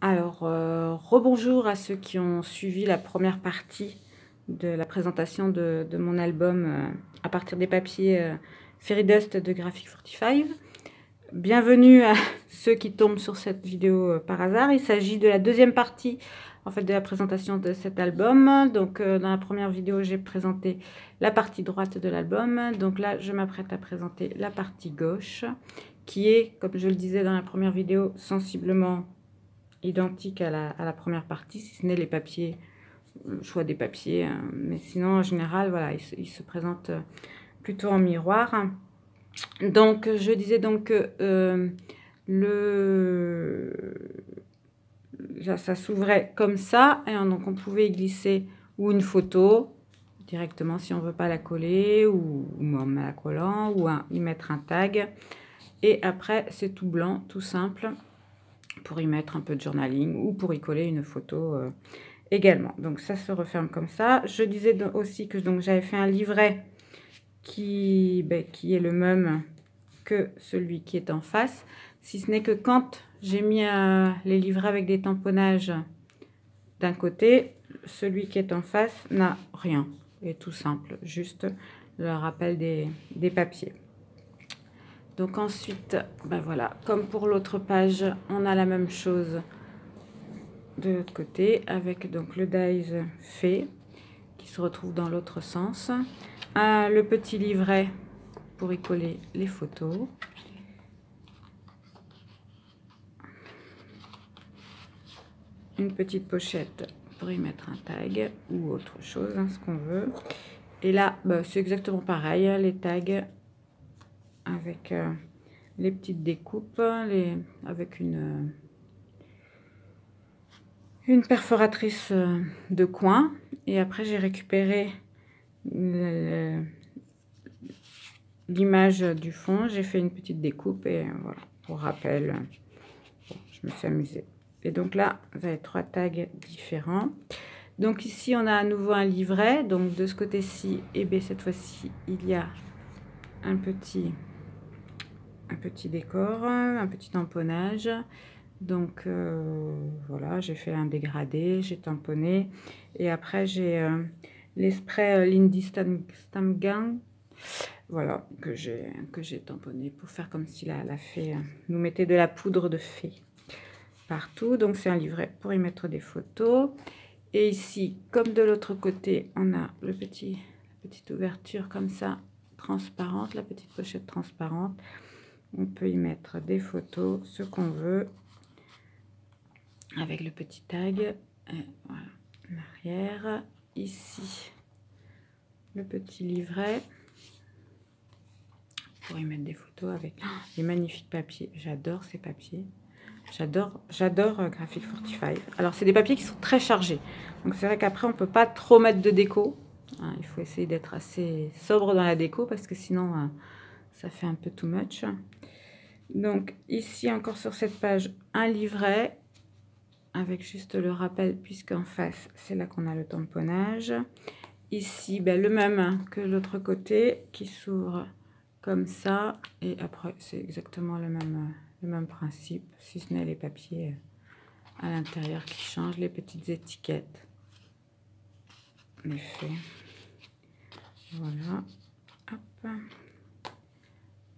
Alors, rebonjour à ceux qui ont suivi la première partie de la présentation de mon album à partir des papiers Fairy Dust de Graphic 45. Bienvenue à ceux qui tombent sur cette vidéo par hasard. Il s'agit de la deuxième partie en fait, de la présentation de cet album. Donc, dans la première vidéo, j'ai présenté la partie droite de l'album. Donc là, je m'apprête à présenter la partie gauche, qui est, comme je le disais dans la première vidéo, sensiblement identique à la première partie, si ce n'est les papiers, le choix des papiers. Mais sinon, en général, voilà, il se présente plutôt en miroir. Donc, je disais donc que ça s'ouvrait comme ça, et donc on pouvait y glisser ou une photo directement si on ne veut pas la coller, ou même la collant, ou y mettre un tag. Et après, c'est tout blanc, tout simple, pour y mettre un peu de journaling ou pour y coller une photo également. Donc ça se referme comme ça. Je disais aussi que j'avais fait un livret qui est le même que celui qui est en face, si ce n'est que quand j'ai mis les livrets avec des tamponnages d'un côté, celui qui est en face n'a rien, et tout simple, juste le rappel des papiers. Donc ensuite, voilà, comme pour l'autre page, on a la même chose de l'autre côté, avec donc le dies fait qui se retrouve dans l'autre sens, le petit livret pour y coller les photos, une petite pochette pour y mettre un tag ou autre chose, ce qu'on veut. Et là, c'est exactement pareil, les tags avec les petites découpes, avec une perforatrice de coin. Et après, j'ai récupéré l'image du fond. J'ai fait une petite découpe et voilà, pour rappel, bon, je me suis amusée. Et donc là, vous avez 3 tags différents. Donc ici, on a à nouveau un livret. Donc de ce côté-ci, et bien cette fois-ci, il y a un petit décor, un petit tamponnage. Donc voilà, j'ai fait un dégradé, j'ai tamponné. Et après, j'ai les sprays Lindy Stamp Gang, voilà, que j'ai tamponné pour faire comme si la fée nous mettait de la poudre de fée partout. Donc c'est un livret pour y mettre des photos. Et ici, comme de l'autre côté, on a la petite ouverture comme ça, transparente, la petite pochette transparente. On peut y mettre des photos, ce qu'on veut, avec le petit tag. Et voilà, en arrière. Ici, le petit livret pour y mettre des photos avec les magnifiques papiers. J'adore ces papiers. J'adore Graphic 45. Alors, c'est des papiers qui sont très chargés. Donc, c'est vrai qu'après, on ne peut pas trop mettre de déco. Il faut essayer d'être assez sobre dans la déco parce que sinon, ça fait un peu too much. Donc, ici, encore sur cette page, un livret avec juste le rappel puisqu'en face, c'est là qu'on a le tamponnage. Ici, le même que l'autre côté qui s'ouvre comme ça. Et après, c'est exactement le même principe, si ce n'est les papiers à l'intérieur qui changent, les petites étiquettes. En effet. Voilà. Hop.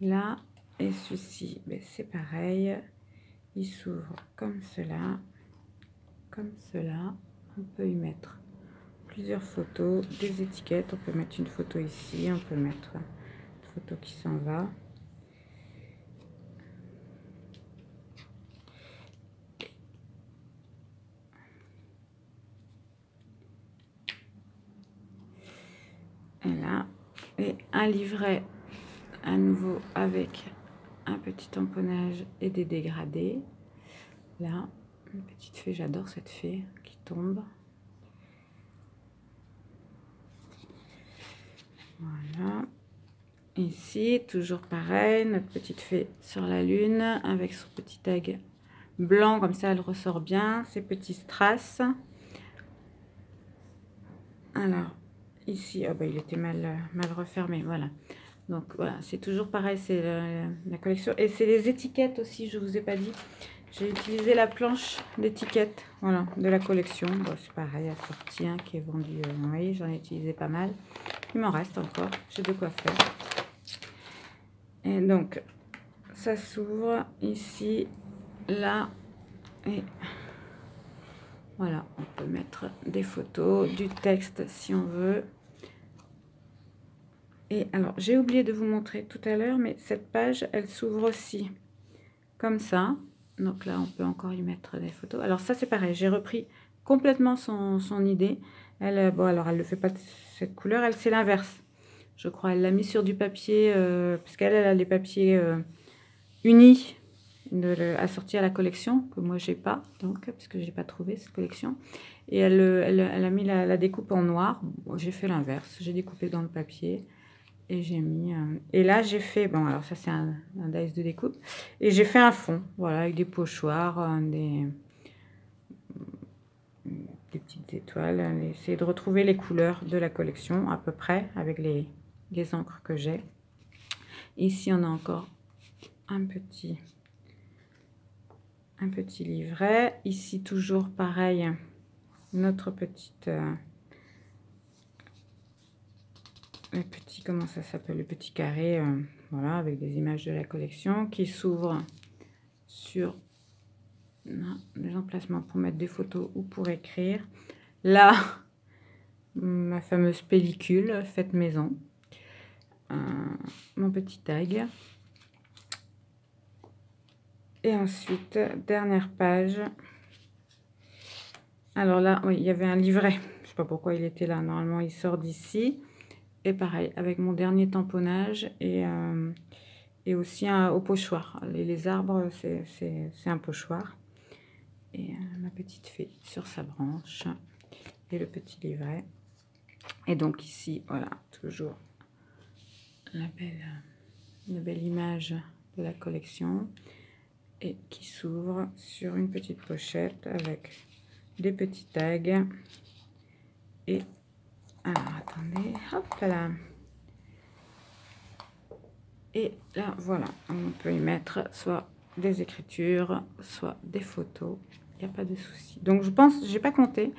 Là, et ceci, c'est pareil. Il s'ouvre comme cela. Comme cela. On peut y mettre plusieurs photos, des étiquettes. On peut mettre une photo ici. On peut mettre une photo qui s'en va. Et là, et un livret à nouveau avec un petit tamponnage et des dégradés. Là, une petite fée, j'adore cette fée qui tombe. Voilà. Ici, toujours pareil, notre petite fée sur la lune avec son petit tag blanc, comme ça elle ressort bien, ses petits strass. Alors, ici, il était mal refermé, voilà. Donc voilà, c'est toujours pareil, c'est la collection. Et c'est les étiquettes aussi, je vous ai pas dit. J'ai utilisé la planche d'étiquette, voilà, de la collection. Bon, c'est pareil, assorti, hein, qui est vendu. Vous voyez, j'en ai utilisé pas mal. Il m'en reste encore, j'ai de quoi faire. Et donc, ça s'ouvre ici, là, et voilà, on peut mettre des photos, du texte si on veut. Et alors, j'ai oublié de vous montrer tout à l'heure, mais cette page, elle s'ouvre aussi comme ça. Donc là, on peut encore y mettre des photos. Alors ça, c'est pareil, j'ai repris complètement son idée. Elle, bon, alors elle ne le fait pas de cette couleur, elle, c'est l'inverse. Je crois, elle l'a mis sur du papier, parce qu'elle a les papiers unis assortis à la collection, que moi, j'ai pas, donc, parce que j'ai pas trouvé cette collection. Et elle a mis la découpe en noir. Bon, j'ai fait l'inverse, j'ai découpé dans le papier. Et j'ai mis... et là, j'ai fait... Bon, alors ça, c'est un dice de découpe. Et j'ai fait un fond, voilà, avec des pochoirs, des petites étoiles. Essayer de retrouver les couleurs de la collection, à peu près, avec les encres que j'ai. Ici, on a encore un petit livret. Ici, toujours pareil, notre petite... le petit, comment ça s'appelle, le petit carré, voilà, avec des images de la collection qui s'ouvre sur des emplacements pour mettre des photos ou pour écrire. Là, ma fameuse pellicule faite maison, mon petit tag. Et ensuite, dernière page. Alors là, oui, il y avait un livret. Je sais pas pourquoi il était là. Normalement, il sort d'ici. Et pareil, avec mon dernier tamponnage et aussi au pochoir. Les arbres, c'est un pochoir. Et ma petite fée sur sa branche. Et le petit livret. Et donc ici, voilà, toujours une belle image de la collection. Et qui s'ouvre sur une petite pochette avec des petits tags. Et alors, attendez, hop là. Et là, voilà, on peut y mettre soit des écritures, soit des photos. Il n'y a pas de souci. Donc, je pense, j'ai pas compté,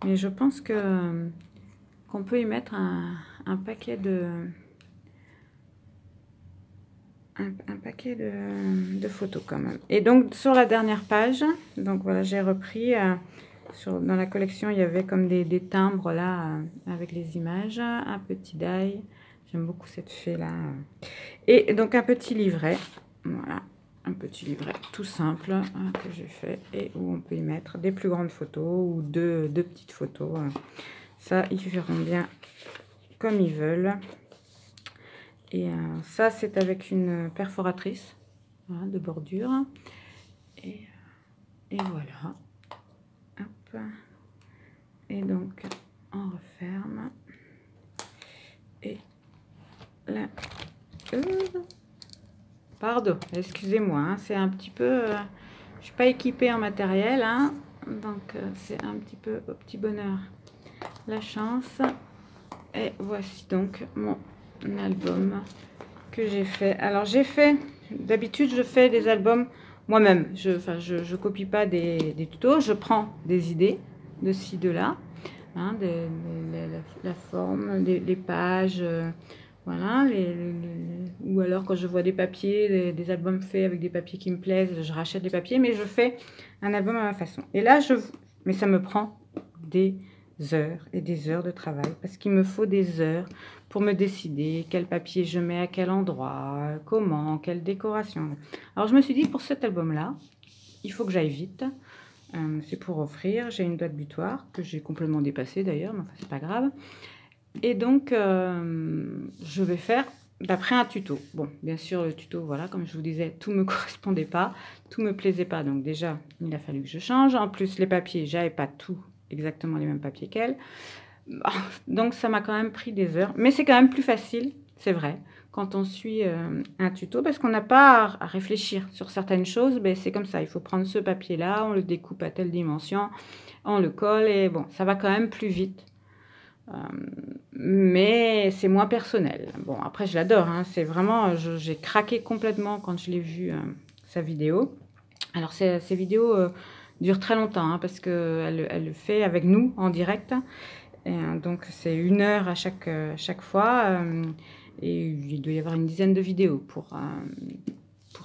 mais je pense que qu'on peut y mettre un paquet de... Un paquet de photos quand même. Et donc, sur la dernière page, donc voilà, j'ai repris... dans la collection, il y avait comme des timbres là, avec les images, un petit die. J'aime beaucoup cette fée là. Et donc un petit livret, voilà, un petit livret tout simple que j'ai fait et où on peut y mettre des plus grandes photos ou deux petites photos. Ça, ils verront bien comme ils veulent. Et ça, c'est avec une perforatrice, voilà, de bordure. Et voilà. Hop. Et donc, on referme. Et là... pardon, excusez-moi, hein, c'est un petit peu... je suis pas équipée en matériel, hein, donc c'est un petit peu au petit bonheur la chance. Et voici donc mon album que j'ai fait. Alors j'ai fait, d'habitude je fais des albums moi-même. Je copie pas des tutos, je prends des idées de ci, de là, hein, la forme, les pages, voilà, ou alors quand je vois des papiers, des albums faits avec des papiers qui me plaisent, je rachète des papiers, mais je fais un album à ma façon. Et là, mais ça me prend des heures et des heures de travail, parce qu'il me faut des heures pour me décider quel papier je mets à quel endroit, comment, quelle décoration. Alors je me suis dit, pour cet album-là, il faut que j'aille vite. C'est pour offrir, j'ai une date butoir, que j'ai complètement dépassée d'ailleurs, mais enfin c'est pas grave. Et donc, je vais faire d'après un tuto. Bon, bien sûr, le tuto, voilà, comme je vous disais, tout ne me correspondait pas, tout ne me plaisait pas. Donc déjà, il a fallu que je change. En plus, les papiers, j'avais pas tout exactement les mêmes papiers qu'elle. Donc, ça m'a quand même pris des heures. Mais c'est quand même plus facile, c'est vrai, quand on suit un tuto, parce qu'on n'a pas à réfléchir sur certaines choses. Ben, c'est comme ça, il faut prendre ce papier-là, on le découpe à telle dimension, on le colle, et bon, ça va quand même plus vite. Mais c'est moins personnel. Bon, après, je l'adore, hein, c'est vraiment... j'ai craqué complètement quand je l'ai vu, sa vidéo. Alors ces vidéos durent très longtemps, hein, parce qu'elle le fait avec nous en direct. Et, donc c'est 1 heure à chaque fois. Et il doit y avoir une dizaine de vidéos pour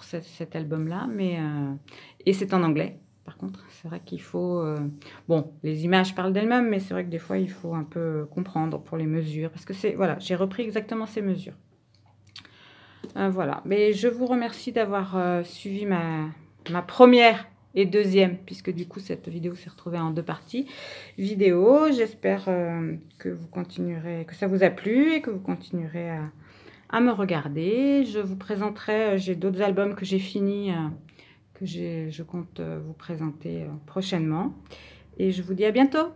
cet album-là. Et c'est en anglais. Par contre, c'est vrai qu'il faut... bon, les images parlent d'elles-mêmes, mais c'est vrai que des fois, il faut un peu comprendre pour les mesures. Parce que voilà, j'ai repris exactement ces mesures. Voilà. Mais je vous remercie d'avoir suivi ma première et deuxième, puisque du coup, cette vidéo s'est retrouvée en 2 parties vidéo. J'espère que vous continuerez, que ça vous a plu et que vous continuerez à me regarder. Je vous présenterai, j'ai d'autres albums que j'ai finis, je compte vous présenter prochainement. Et je vous dis à bientôt.